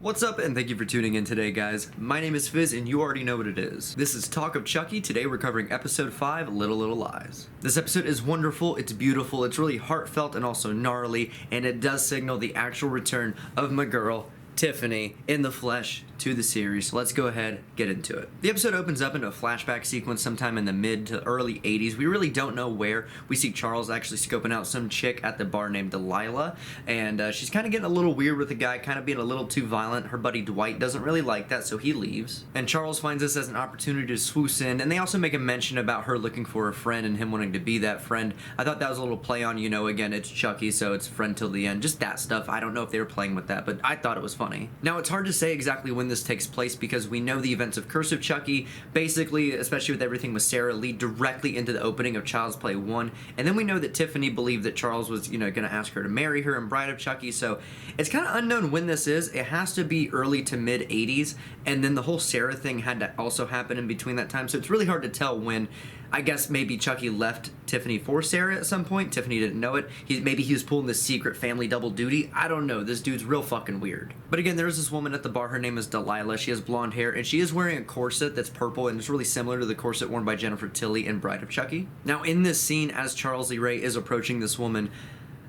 What's up, and thank you for tuning in today, guys. My name is Fizz, and you already know what it is. This is Talk of Chucky. Today we're covering episode 5, Little Lies. This episode is wonderful, it's beautiful, it's really heartfelt and also gnarly, and it does signal the actual return of my girl, Tiffany, in the flesh to the series. So let's go ahead, get into it. The episode opens up into a flashback sequence sometime in the mid to early 80s. We really don't know where. We see Charles actually scoping out some chick at the bar named Delilah, and she's kind of getting a little weird with the guy, kind of being a little too violent. Her buddy Dwight doesn't really like that, so he leaves. And Charles finds this as an opportunity to swoosh in, and they also make a mention about her looking for a friend and him wanting to be that friend. I thought that was a little play on, you know, again, it's Chucky, so it's friend till the end. Just that stuff. I don't know if they were playing with that, but I thought it was funny. Now, it's hard to say exactly when this takes place because we know the events of Curse of Chucky, basically, especially with everything with Sarah, lead directly into the opening of Child's Play 1, and then we know that Tiffany believed that Charles was, you know, going to ask her to marry her in Bride of Chucky, so it's kind of unknown when this is. It has to be early to mid 80s, and then the whole Sarah thing had to also happen in between that time, so it's really hard to tell when. I guess maybe Chucky left Tiffany for Sarah at some point. Tiffany didn't know it. Maybe he was pulling this secret family double duty. I don't know. This dude's real fucking weird. But again, there's this woman at the bar. Her name is Delilah. She has blonde hair, and she is wearing a corset that's purple, and it's really similar to the corset worn by Jennifer Tilly in Bride of Chucky. Now, in this scene, as Charles Lee Ray is approaching this woman,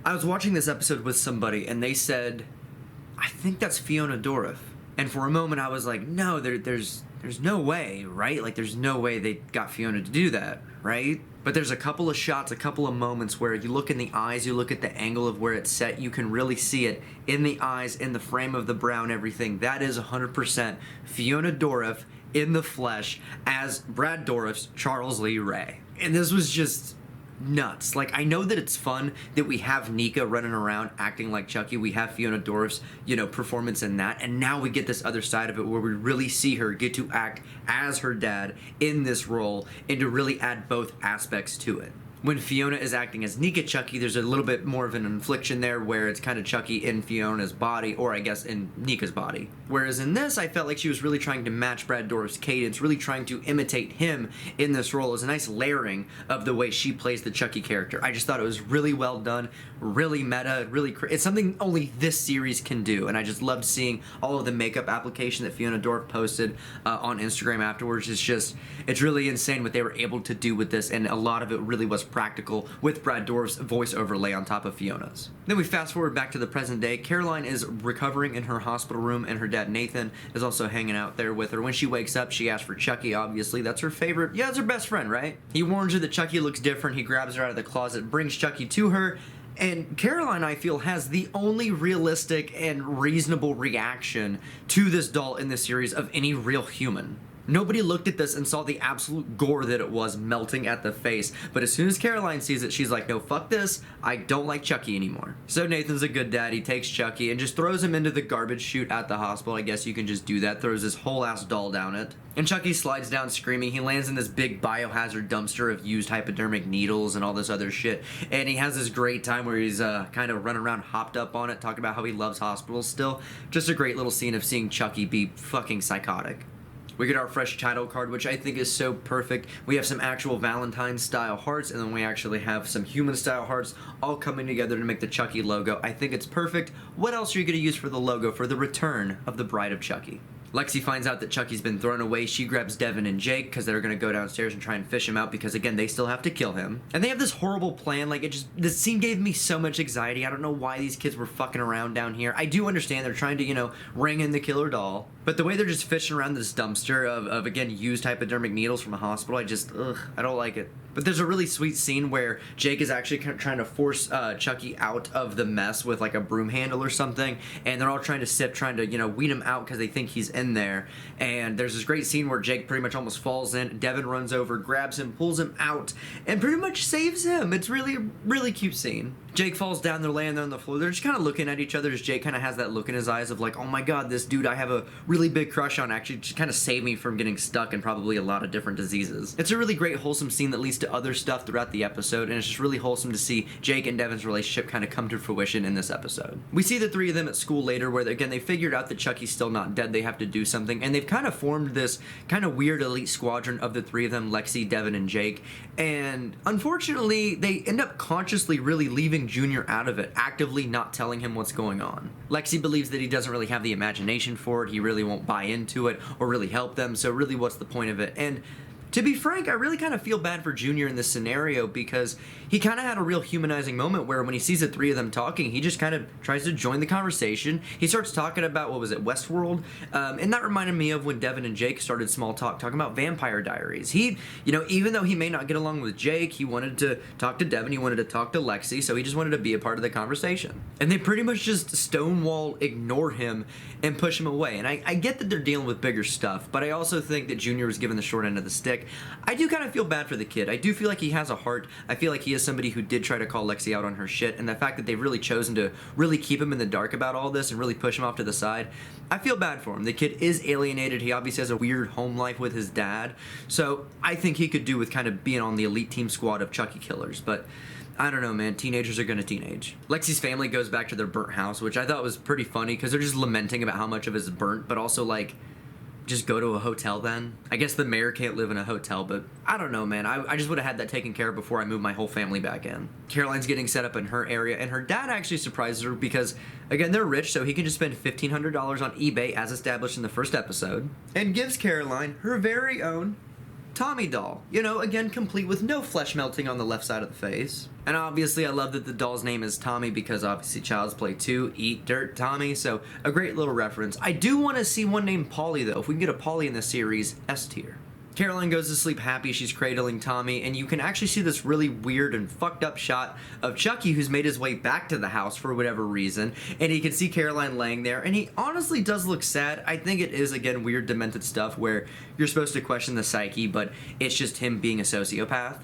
I was watching this episode with somebody, and they said, I think that's Fiona Dourif. And for a moment, I was like, no, there's no way, right? Like, there's no way they got Fiona to do that, right? But there's a couple of shots, a couple of moments where you look in the eyes, you look at the angle of where it's set, you can really see it in the eyes, in the frame of the brow and everything. That is 100% Fiona Dourif in the flesh as Brad Dourif's Charles Lee Ray. And this was just nuts. Like, I know that it's fun that we have Nika running around acting like Chucky. We have Fiona Dourif's, you know, performance in that, and now we get this other side of it where we really see her get to act as her dad in this role and to really add both aspects to it. When Fiona is acting as Nika Chucky, there's a little bit more of an infliction there where it's kind of Chucky in Fiona's body, or I guess in Nika's body. Whereas in this, I felt like she was really trying to match Brad Dourif's cadence, really trying to imitate him in this role. It was a nice layering of the way she plays the Chucky character. I just thought it was really well done, really meta, it's something only this series can do, and I just loved seeing all of the makeup application that Fiona Dourif posted on Instagram afterwards. It's really insane what they were able to do with this, and a lot of it really was practical with Brad Dourif's voice overlay on top of Fiona's. Then we fast forward back to the present day. Caroline is recovering in her hospital room, and her dad Nathan is also hanging out there with her. When she wakes up, she asks for Chucky, obviously. That's her favorite. Yeah, it's her best friend, right? He warns her that Chucky looks different. He grabs her out of the closet, brings Chucky to her, and Caroline, I feel, has the only realistic and reasonable reaction to this doll in this series of any real human. Nobody looked at this and saw the absolute gore that it was melting at the face, but as soon as Caroline sees it, she's like, no, fuck this, I don't like Chucky anymore. So Nathan's a good dad. He takes Chucky and just throws him into the garbage chute at the hospital. I guess you can just do that. Throws this whole ass doll down it. And Chucky slides down screaming. He lands in this big biohazard dumpster of used hypodermic needles and all this other shit. And he has this great time where he's kind of running around hopped up on it, talking about how he loves hospitals still. Just a great little scene of seeing Chucky be fucking psychotic. We get our fresh title card, which I think is so perfect. We have some actual Valentine-style hearts, and then we actually have some human-style hearts all coming together to make the Chucky logo. I think it's perfect. What else are you going to use for the logo for the return of the Bride of Chucky? Lexi finds out that Chucky's been thrown away. She grabs Devin and Jake because they're going to go downstairs and try and fish him out because, again, they still have to kill him. And they have this horrible plan. Like, this scene gave me so much anxiety. I don't know why these kids were fucking around down here. I do understand they're trying to, you know, ring in the killer doll. But the way they're just fishing around this dumpster of again, used hypodermic needles from a hospital, I don't like it. But there's a really sweet scene where Jake is actually trying to force Chucky out of the mess with like a broom handle or something, and they're all trying to, you know, weed him out because they think he's in there. And there's this great scene where Jake pretty much almost falls in. Devin runs over, grabs him, pulls him out, and pretty much saves him. It's really, really cute scene. Jake falls down, they're laying there on the floor. They're just kind of looking at each other as Jake kind of has that look in his eyes of like, oh my god, this dude I have a really big crush on actually just kind of saved me from getting stuck in probably a lot of different diseases. It's a really great wholesome scene that leads to other stuff throughout the episode, and it's just really wholesome to see Jake and Devin's relationship kind of come to fruition in this episode. We see the three of them at school later where, again, they figured out that Chucky's still not dead. They have to to do something, and they've kind of formed this kind of weird elite squadron of the three of them, Lexi, Devin, and Jake, and unfortunately, they end up consciously really leaving Junior out of it, actively not telling him what's going on. Lexi believes that he doesn't really have the imagination for it, he really won't buy into it, or really help them, so really what's the point of it? And to be frank, I really kind of feel bad for Junior in this scenario because he kind of had a real humanizing moment where when he sees the three of them talking, he just kind of tries to join the conversation. He starts talking about, what was it, Westworld? And that reminded me of when Devin and Jake started small talk, talking about Vampire Diaries. He, even though he may not get along with Jake, he wanted to talk to Devin, he wanted to talk to Lexi, so he just wanted to be a part of the conversation. And they pretty much just stonewall ignore him and push him away. And I get that they're dealing with bigger stuff, but I also think that Junior was given the short end of the stick. I do kind of feel bad for the kid. I do feel like he has a heart. I feel like he is somebody who did try to call Lexi out on her shit, and the fact that they've really chosen to really keep him in the dark about all this and really push him off to the side, I feel bad for him. The kid is alienated. He obviously has a weird home life with his dad, so I think he could do with kind of being on the elite team squad of Chucky killers, but I don't know, man. Teenagers are gonna teenage. Lexi's family goes back to their burnt house, which I thought was pretty funny because they're just lamenting about how much of it is burnt, but also like, just go to a hotel then? I guess the mayor can't live in a hotel, but I don't know, man. I just would have had that taken care of before I moved my whole family back in. Caroline's getting set up in her area, and her dad actually surprises her because, again, they're rich, so he can just spend $1,500 on eBay, as established in the first episode, and gives Caroline her very own Tommy doll. Again, complete with no flesh melting on the left side of the face. And obviously, I love that the doll's name is Tommy because obviously Child's Play 2, Eat Dirt Tommy, so a great little reference. I do want to see one named Polly, though. If we can get a Polly in this series, S tier. Caroline goes to sleep happy, she's cradling Tommy, and you can actually see this really weird and fucked up shot of Chucky who's made his way back to the house for whatever reason, and he can see Caroline laying there, and he honestly does look sad. I think it is, again, weird demented stuff where you're supposed to question the psyche, but it's just him being a sociopath.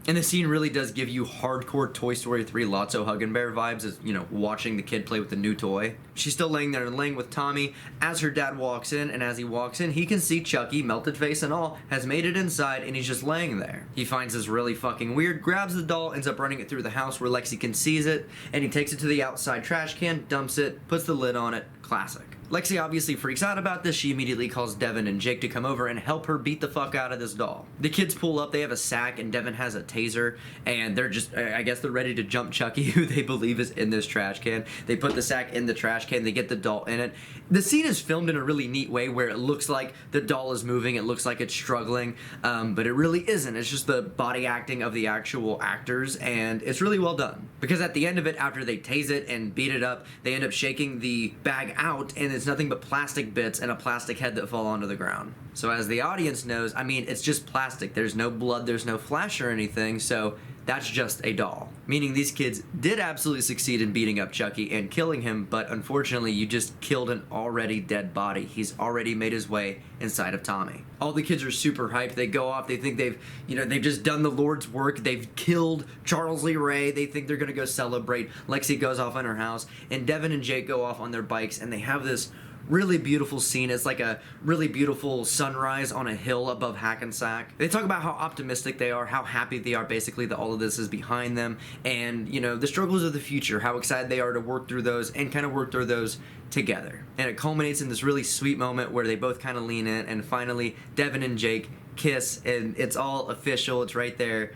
And the scene really does give you hardcore Toy Story 3 Lotso Hug and Bear vibes as, watching the kid play with the new toy. She's still laying there and laying with Tommy as her dad walks in, and as he walks in, he can see Chucky, melted face and all, has made it inside, and he's just laying there. He finds this really fucking weird, grabs the doll, ends up running it through the house where Lexi can seize it, and he takes it to the outside trash can, dumps it, puts the lid on it. Classic. Lexi obviously freaks out about this. She immediately calls Devin and Jake to come over and help her beat the fuck out of this doll. The kids pull up, they have a sack, and Devin has a taser, and they're just, I guess they're ready to jump Chucky, who they believe is in this trash can. They put the sack in the trash can, they get the doll in it. The scene is filmed in a really neat way where it looks like the doll is moving, it looks like it's struggling, but it really isn't. It's just the body acting of the actual actors, and it's really well done. Because at the end of it, after they tase it and beat it up, they end up shaking the bag out, and it's nothing but plastic bits and a plastic head that fall onto the ground. So as the audience knows, it's just plastic. There's no blood, there's no flesh or anything, so that's just a doll. Meaning these kids did absolutely succeed in beating up Chucky and killing him, but unfortunately you just killed an already dead body. He's already made his way inside of Tommy. All the kids are super hyped. They go off, they think they've just done the Lord's work. They've killed Charles Lee Ray. They think they're gonna go celebrate. Lexi goes off in her house, and Devin and Jake go off on their bikes, and they have this really beautiful scene. It's like a really beautiful sunrise on a hill above Hackensack. They talk about how optimistic they are, how happy they are basically that all of this is behind them, and the struggles of the future, how excited they are to work through those and kind of work through those together. And it culminates in this really sweet moment where they both kind of lean in, and finally Devin and Jake kiss, and it's all official. It's right there.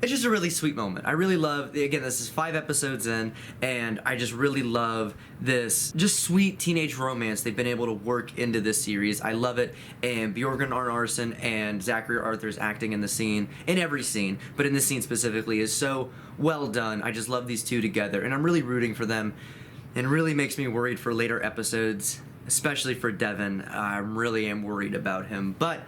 It's just a really sweet moment. I really love, again, this is 5 episodes in, and I just really love this just sweet teenage romance they've been able to work into this series. I love it, and Bjorgen Arnarsson and Zachary Arthur's acting in the scene, in every scene, but in this scene specifically, is so well done. I just love these two together, and I'm really rooting for them, and it really makes me worried for later episodes, especially for Devin. I really am worried about him, but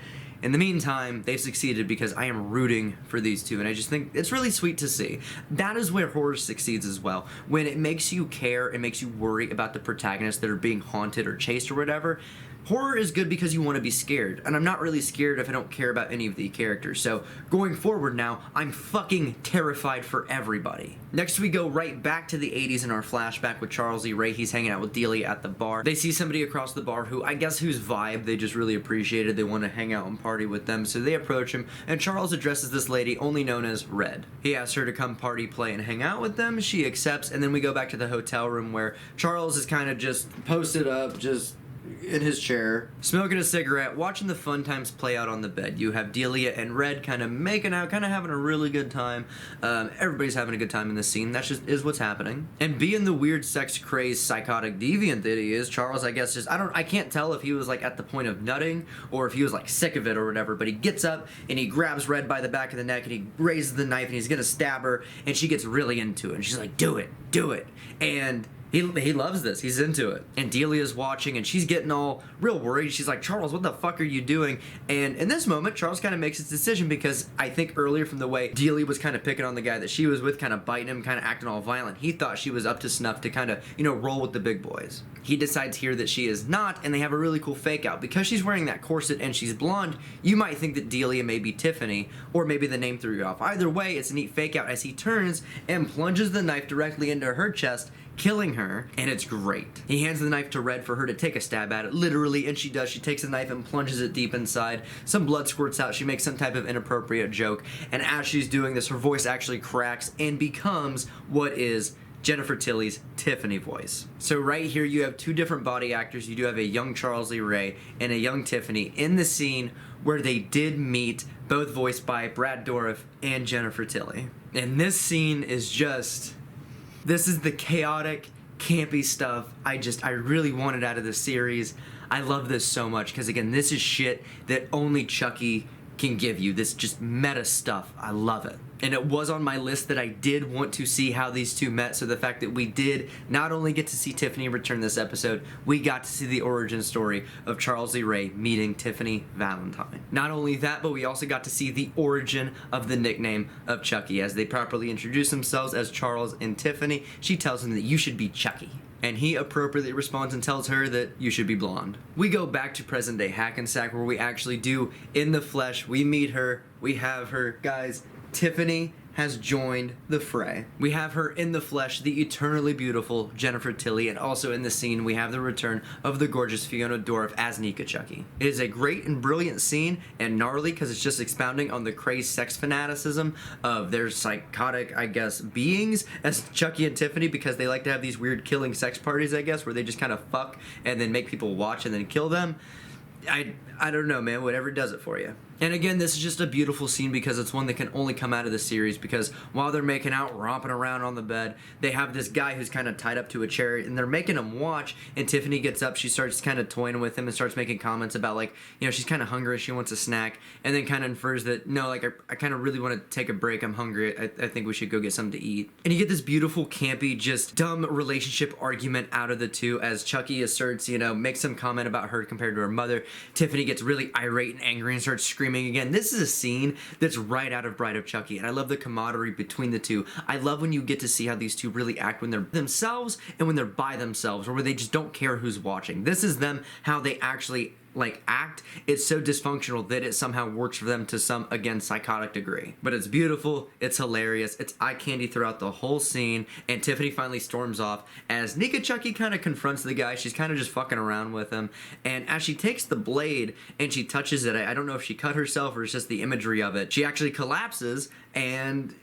in the meantime, they've succeeded because I am rooting for these two, and I just think it's really sweet to see. That is where horror succeeds as well. When it makes you care, it makes you worry about the protagonists that are being haunted or chased or whatever. Horror is good because you want to be scared, and I'm not really scared if I don't care about any of the characters, so going forward now, I'm fucking terrified for everybody. Next we go right back to the 80s in our flashback with Charles E. Ray. He's hanging out with Delia at the bar. They see somebody across the bar who, I guess whose vibe they just really appreciated. They want to hang out and party with them, so they approach him, and Charles addresses this lady, only known as Red. He asks her to come party, play, and hang out with them. She accepts, and then we go back to the hotel room where Charles is kind of just posted up, just in his chair, smoking a cigarette, watching the fun times play out on the bed. You have Delia and Red kind of making out, kind of having a really good time. Everybody's having a good time in this scene. That just is what's happening. And being the weird, sex-crazed, psychotic deviant that he is, Charles, I guess, I can't tell if he was like at the point of nutting or if he was like sick of it or whatever, but he gets up and he grabs Red by the back of the neck and he raises the knife and he's gonna stab her, and she gets really into it and she's like, do it. And he loves this. He's into it. And Delia's watching, and she's getting all real worried. She's like, Charles, what the fuck are you doing? And in this moment, Charles kind of makes his decision, because I think earlier from the way Delia was kind of picking on the guy that she was with, kind of biting him, kind of acting all violent, he thought she was up to snuff to kind of, roll with the big boys. He decides here that she is not, and they have a really cool fake out. Because she's wearing that corset and she's blonde, you might think that Delia may be Tiffany, or maybe the name threw you off. Either way, it's a neat fake out as he turns and plunges the knife directly into her chest, killing her, and it's great. He hands the knife to Red for her to take a stab at it, literally, and she does. She takes the knife and plunges it deep inside. Some blood squirts out. She makes some type of inappropriate joke, and as she's doing this, her voice actually cracks and becomes what is Jennifer Tilly's Tiffany voice. So right here you have two different body actors. You do have a young Charles Lee Ray and a young Tiffany in the scene where they did meet, both voiced by Brad Dourif and Jennifer Tilly. And this scene is just... this is the chaotic, campy stuff I really wanted out of this series. I love this so much because, again, this is shit that only Chucky can give you. This just meta stuff. I love it. And it was on my list that I did want to see how these two met, so the fact that we did not only get to see Tiffany return this episode, we got to see the origin story of Charles Lee Ray meeting Tiffany Valentine. Not only that, but we also got to see the origin of the nickname of Chucky. As they properly introduce themselves as Charles and Tiffany, she tells him that you should be Chucky. And he appropriately responds and tells her that you should be blonde. We go back to present day Hackensack, where we actually do, in the flesh, we meet her, we have her. Guys, Tiffany has joined the fray. We have her in the flesh, the eternally beautiful Jennifer Tilly, and also in the scene we have the return of the gorgeous Fiona Dourif as Nika Chucky. It is a great and brilliant scene, and gnarly because it's just expounding on the crazed sex fanaticism of their psychotic, I guess, beings as Chucky and Tiffany, because they like to have these weird killing sex parties, I guess, where they just kind of fuck and then make people watch and then kill them. I don't know, man, whatever does it for you. And again, this is just a beautiful scene because it's one that can only come out of the series, because while they're making out, romping around on the bed, they have this guy who's kind of tied up to a chair, and they're making him watch, and Tiffany gets up, she starts kind of toying with him and starts making comments about, like, she's kind of hungry, she wants a snack, and then kind of infers that, no, like, I kind of really want to take a break, I'm hungry, I think we should go get something to eat. And you get this beautiful, campy, just dumb relationship argument out of the two as Chucky asserts, makes some comment about her compared to her mother. Tiffany gets really irate and angry and starts screaming again. This is a scene that's right out of Bride of Chucky, and I love the camaraderie between the two. I love when you get to see how these two really act when they're themselves and when they're by themselves, or when they just don't care who's watching. This is them, how they actually act. It's so dysfunctional that it somehow works for them to some, again, psychotic degree. But it's beautiful, it's hilarious, it's eye candy throughout the whole scene, and Tiffany finally storms off as Nika Chucky kind of confronts the guy. She's kind of just fucking around with him, and as she takes the blade and she touches it, I don't know if she cut herself or it's just the imagery of it, she actually collapses, and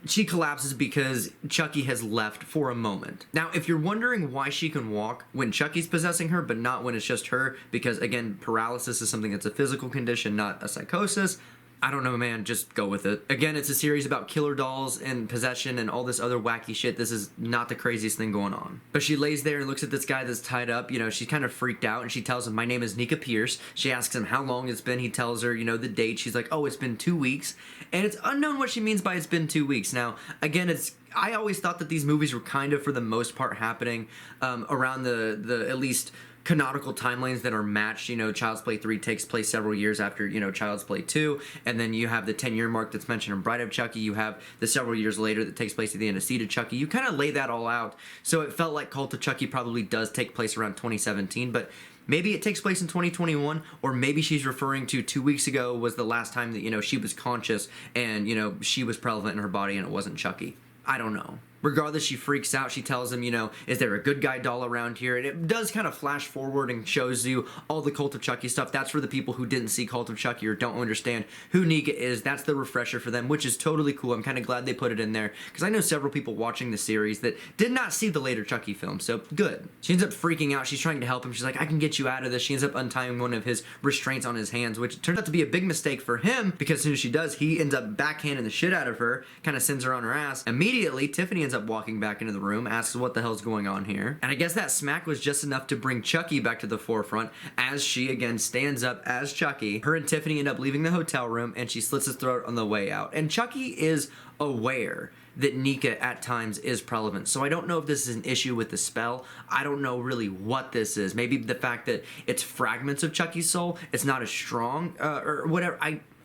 she collapses because Chucky has left for a moment. Now, if you're wondering why she can walk when Chucky's possessing her, but not when it's just her, because, again, paralysis is something that's a physical condition, not a psychosis, I don't know, man, just go with it. Again, it's a series about killer dolls and possession and all this other wacky shit. This is not the craziest thing going on. But she lays there and looks at this guy that's tied up. She's kind of freaked out, and she tells him, my name is Nika Pierce. She asks him how long it's been. He tells her, the date. She's like, oh, it's been 2 weeks. And it's unknown what she means by it's been 2 weeks. Now, again, I always thought that these movies were kind of, for the most part, happening around the at least canonical timelines that are matched. Child's Play 3 takes place several years after, Child's Play 2, and then you have the 10-year mark that's mentioned in Bride of Chucky. You have the several years later that takes place at the end of Seed of Chucky. You kind of lay that all out, so it felt like Cult of Chucky probably does take place around 2017, but maybe it takes place in 2021, or maybe she's referring to 2 weeks ago was the last time that, she was conscious and, she was prevalent in her body and it wasn't Chucky. I don't know. Regardless, she freaks out. She tells him, is there a good guy doll around here? And it does kind of flash forward and shows you all the Cult of Chucky stuff. That's for the people who didn't see Cult of Chucky or don't understand who Nika is. That's the refresher for them, which is totally cool. I'm kind of glad they put it in there because I know several people watching the series that did not see the later Chucky film, so good. She ends up freaking out. She's trying to help him. She's like, I can get you out of this. She ends up untying one of his restraints on his hands, which turns out to be a big mistake for him because as soon as she does, he ends up backhanding the shit out of her, kind of sends her on her ass. Immediately, Tiffany ends up walking back into the room, asks what the hell's going on here. And I guess that smack was just enough to bring Chucky back to the forefront as she again stands up as Chucky. Her and Tiffany end up leaving the hotel room and she slits his throat on the way out. And Chucky is aware that Nika at times is prevalent. So I don't know if this is an issue with the spell. I don't know really what this is. Maybe the fact that it's fragments of Chucky's soul, it's not as strong or whatever.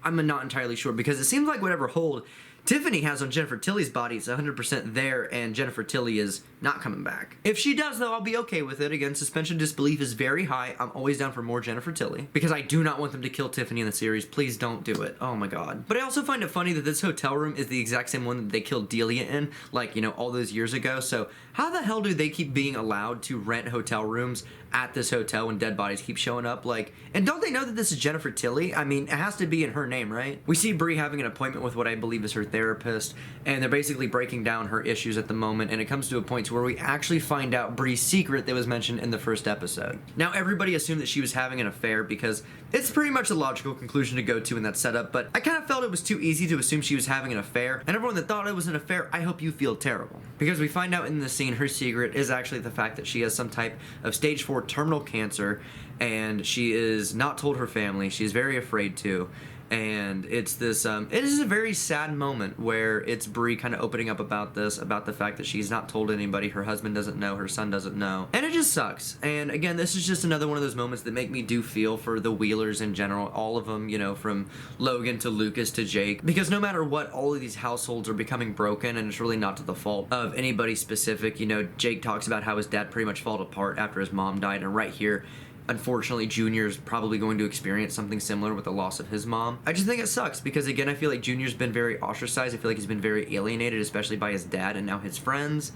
I'm not entirely sure because it seems like whatever hold Tiffany has on Jennifer Tilly's body is 100% there, and Jennifer Tilly is not coming back. If she does, though, I'll be okay with it. Again, suspension of disbelief is very high. I'm always down for more Jennifer Tilly, because I do not want them to kill Tiffany in the series. Please don't do it. Oh my god. But I also find it funny that this hotel room is the exact same one that they killed Delia in, like, all those years ago. So how the hell do they keep being allowed to rent hotel rooms at this hotel when dead bodies keep showing up? And don't they know that this is Jennifer Tilly? I mean, it has to be in her name, right? We see Bree having an appointment with what I believe is her therapist, and they're basically breaking down her issues at the moment, and it comes to a point to where we actually find out Bree's secret that was mentioned in the first episode. Now, everybody assumed that she was having an affair because it's pretty much a logical conclusion to go to in that setup, but I kind of felt it was too easy to assume she was having an affair, and everyone that thought it was an affair, I hope you feel terrible. Because we find out in the scene her secret is actually the fact that she has some type of stage 4 terminal cancer, and she is not told her family. She's very afraid to. And it's this, it is a very sad moment where it's Bree kind of opening up about this, about the fact that she's not told anybody, her husband doesn't know, her son doesn't know. And it just sucks. And again, this is just another one of those moments that make me do feel for the Wheelers in general, all of them, from Logan to Lucas to Jake. Because no matter what, all of these households are becoming broken, and it's really not to the fault of anybody specific. Jake talks about how his dad pretty much fell apart after his mom died, and right here, unfortunately, Junior's probably going to experience something similar with the loss of his mom. I just think it sucks because, again, I feel like Junior's been very ostracized. I feel like he's been very alienated, especially by his dad and now his friends.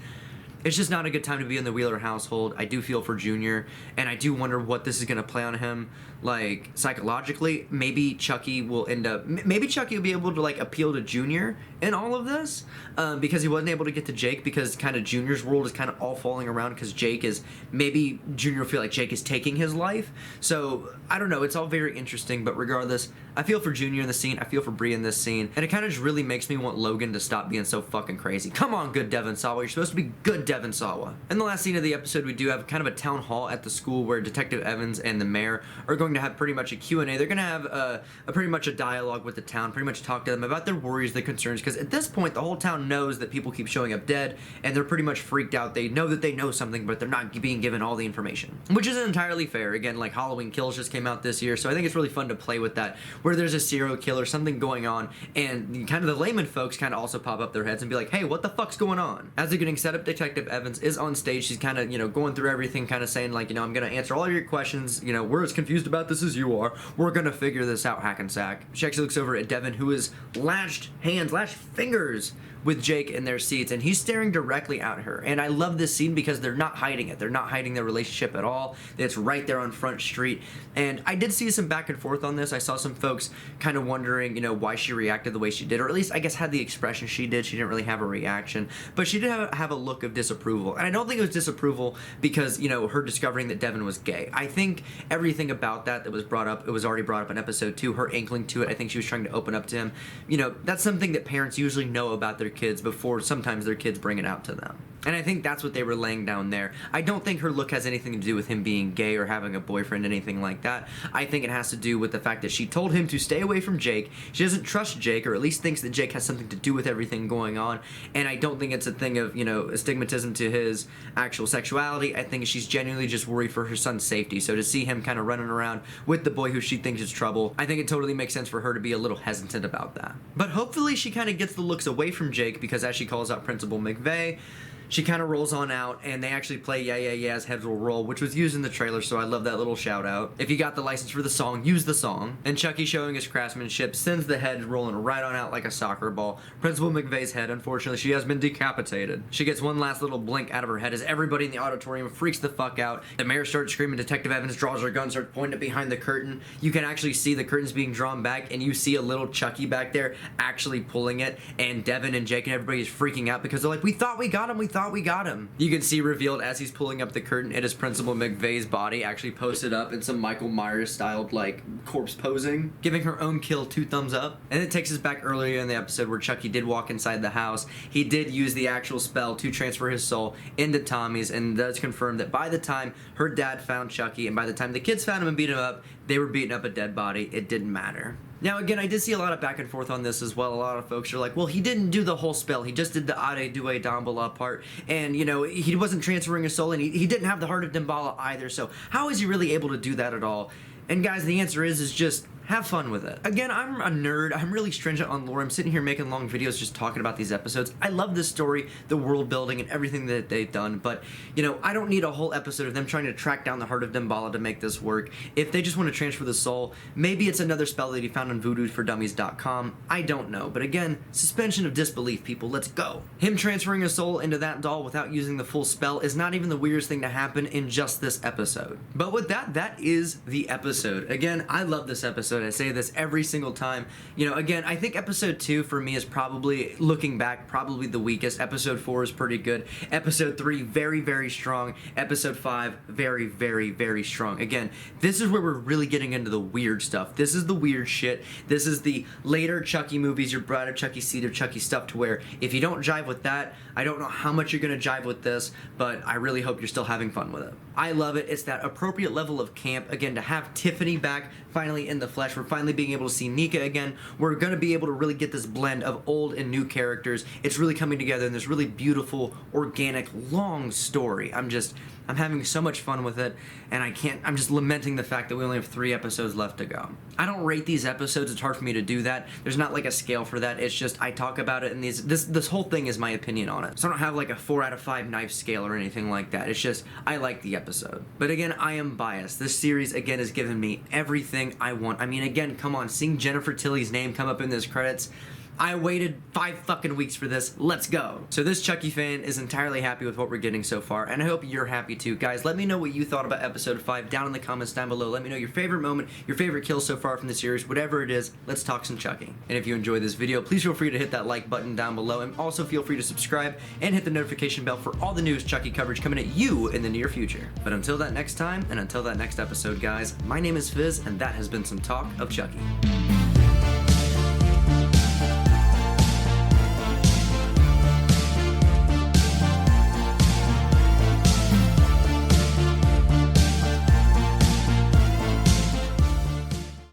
It's just not a good time to be in the Wheeler household. I do feel for Junior, and I do wonder what this is going to play on him, psychologically. Maybe Chucky will maybe Chucky will be able to, appeal to Junior in all of this, because he wasn't able to get to Jake, because kind of Junior's world is kind of all falling around because maybe Junior will feel like Jake is taking his life. So, I don't know, it's all very interesting, but regardless, I feel for Junior in the scene, I feel for Bree in this scene, and it kind of just really makes me want Logan to stop being so fucking crazy. Come on, good Devin'S. You're supposed to be good Devin'S. In the last scene of the episode, we do have kind of a town hall at the school where Detective Evans and the mayor are going to have pretty much a Q&A. They're going to have a pretty much a dialogue with the town, pretty much talk to them about their worries, their concerns, because at this point, the whole town knows that people keep showing up dead, and they're pretty much freaked out. They know that they know something, but they're not being given all the information, which isn't entirely fair. Again, Halloween Kills just came out this year, so I think it's really fun to play with that, where there's a serial killer, something going on, and kind of the layman folks kind of also pop up their heads and be like, hey, what the fuck's going on? As they're getting set up, Detective Evans is on stage. She's kind of, going through everything, kind of saying, I'm going to answer all of your questions. We're as confused about this as you are. We're going to figure this out, Hackensack. She actually looks over at Devin, who is lashed fingers with Jake in their seats, and he's staring directly at her. And I love this scene because they're not hiding it. They're not hiding their relationship at all. It's right there on Front Street. And I did see some back and forth on this. I saw some folks kind of wondering, why she reacted the way she did, or at least I guess had the expression she did. She didn't really have a reaction, but she did have a look of disapproval. And I don't think it was disapproval because, her discovering that Devin was gay. I think everything about that was brought up, it was already brought up in episode 2, her inkling to it. I think she was trying to open up to him. That's something that parents usually know about their kids before sometimes their kids bring it out to them. And I think that's what they were laying down there. I don't think her look has anything to do with him being gay or having a boyfriend, anything like that. I think it has to do with the fact that she told him to stay away from Jake. She doesn't trust Jake, or at least thinks that Jake has something to do with everything going on. And I don't think it's a thing of, astigmatism to his actual sexuality. I think she's genuinely just worried for her son's safety. So to see him kind of running around with the boy who she thinks is trouble, I think it totally makes sense for her to be a little hesitant about that. But hopefully she kind of gets the looks away from Jake, because as she calls out Principal McVeigh, She kind of rolls on out, and they actually play Yeah Yeah Yeah's Heads Will Roll, which was used in the trailer, so I love that little shout out. If you got the license for the song, use the song. And Chucky, showing his craftsmanship, sends the head rolling right on out like a soccer ball. Principal McVeigh's head, unfortunately, she has been decapitated. She gets one last little blink out of her head as everybody in the auditorium freaks the fuck out. The mayor starts screaming, Detective Evans draws her gun, starts pointing it behind the curtain. You can actually see the curtains being drawn back, and you see a little Chucky back there actually pulling it, and Devin and Jake and everybody's freaking out because they're like, we thought we got him, we thought we got him. You can see revealed as he's pulling up the curtain, it is Principal McVeigh's body actually posted up in some Michael Myers styled like corpse posing, giving her own kill 2 thumbs up. And it takes us back earlier in the episode where Chucky did walk inside the house. He did use the actual spell to transfer his soul into Tommy's, and does confirm that by the time her dad found Chucky and by the time the kids found him and beat him up, they were beating up a dead body. It didn't matter. Now again, I did see a lot of back and forth on this as well. A lot of folks are like, well, he didn't do the whole spell. He just did the Ade Due Damballa part, and you know, he wasn't transferring his soul, and he didn't have the Heart of Damballa either, so how is he really able to do that at all? And guys, the answer is just have fun with it. Again, I'm a nerd. I'm really stringent on lore. I'm sitting here making long videos just talking about these episodes. I love this story, the world building, and everything that they've done, but, you know, I don't need a whole episode of them trying to track down the Heart of Damballa to make this work. If they just want to transfer the soul, maybe it's another spell that he found on voodooForDummies.com. I don't know. But again, suspension of disbelief, people. Let's go. Him transferring a soul into that doll without using the full spell is not even the weirdest thing to happen in just this episode. But with that, that is the episode. Again, I love this episode. I say this every single time. You know, again, I think episode 2 for me is probably, looking back, probably the weakest. Episode 4 is pretty good. Episode 3, very, very strong. Episode 5, very, very, very strong. Again, this is where we're really getting into the weird stuff. This is the weird shit. This is the later Chucky movies, your Bride of Chucky, Seed of Chucky stuff, to where if you don't jive with that, I don't know how much you're gonna jive with this, but I really hope you're still having fun with it. I love it. It's that appropriate level of camp. Again, to have Tiffany back finally in the flesh, we're finally being able to see Nika again. We're going to be able to really get this blend of old and new characters. It's really coming together in this really beautiful, organic, long story. I'm having so much fun with it, and I'm just lamenting the fact that we only have 3 episodes left to go. I don't rate these episodes. It's hard for me to do that. There's not like a scale for that. It's just I talk about it, and this whole thing is my opinion on it. So I don't have like a 4 out of 5 knife scale or anything like that. It's just I like the episode. But again, I am biased. This series again has given me everything I want. I mean, again, come on, seeing Jennifer Tilly's name come up in those credits. I waited 5 fucking weeks for this. Let's go. So this Chucky fan is entirely happy with what we're getting so far, and I hope you're happy too. Guys, let me know what you thought about episode 5 down in the comments down below. Let me know your favorite moment, your favorite kill so far from the series, whatever it is. Let's talk some Chucky. And if you enjoyed this video, please feel free to hit that like button down below, and also feel free to subscribe and hit the notification bell for all the newest Chucky coverage coming at you in the near future. But until that next time, and until that next episode, guys, my name is Fizz, and that has been some Talk of Chucky.